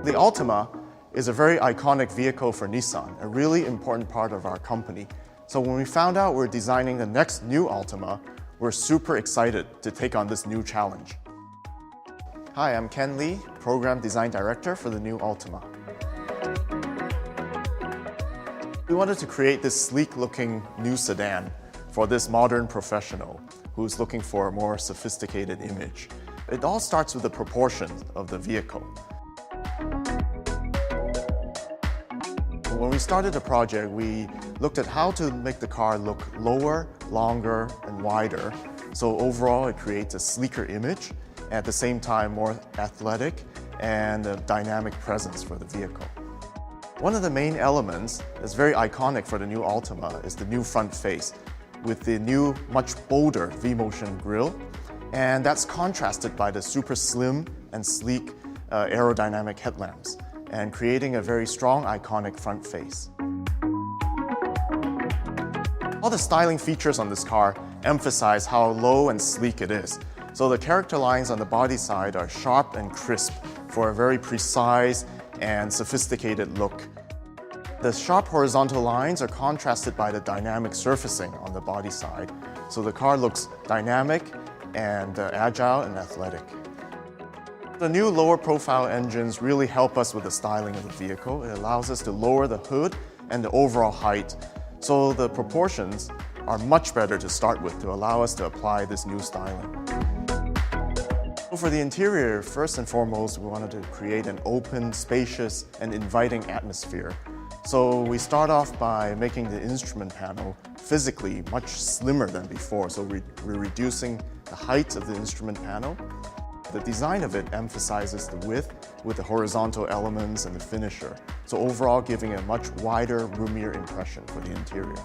The Altima is a very iconic vehicle for Nissan, a really important part of our company. So when we found out we're designing the next new Altima, we're super excited to take on this new challenge. Hi, I'm Ken Lee, Program Design Director for the new Altima. We wanted to create this sleek-looking new sedan for this modern professional who's looking for a more sophisticated image. It all starts with the proportions of the vehicle. When we started the project, we looked at how to make the car look lower, longer, and wider. So overall, it creates a sleeker image, and at the same time, more athletic and a dynamic presence for the vehicle. One of the main elements that's very iconic for the new Altima is the new front face, with the new, much bolder V-motion grille, and that's contrasted by the super slim and sleek aerodynamic headlamps, and creating a very strong, iconic front face. All the styling features on this car emphasize how low and sleek it is. So the character lines on the body side are sharp and crisp for a very precise and sophisticated look. The sharp horizontal lines are contrasted by the dynamic surfacing on the body side, so the car looks dynamic and agile and athletic. The new lower profile engines really help us with the styling of the vehicle. It allows us to lower the hood and the overall height, so the proportions are much better to start with to allow us to apply this new styling. For the interior, first and foremost, we wanted to create an open, spacious, and inviting atmosphere. So we start off by making the instrument panel physically much slimmer than before, so we're reducing the height of the instrument panel. The design of it emphasizes the width with the horizontal elements and the finisher, so overall giving a much wider, roomier impression for the interior.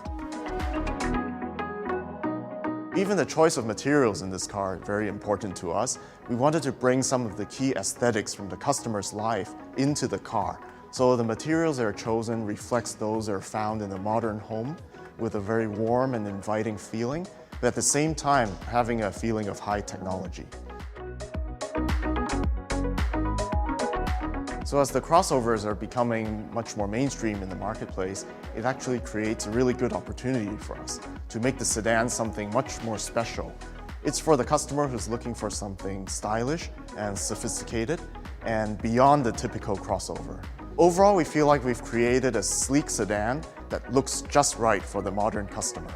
Even the choice of materials in this car is very important to us. We wanted to bring some of the key aesthetics from the customer's life into the car. So the materials that are chosen reflects those that are found in a modern home with a very warm and inviting feeling, but at the same time having a feeling of high technology. So as the crossovers are becoming much more mainstream in the marketplace, it actually creates a really good opportunity for us to make the sedan something much more special. It's for the customer who's looking for something stylish and sophisticated and beyond the typical crossover. Overall, we feel like we've created a sleek sedan that looks just right for the modern customer.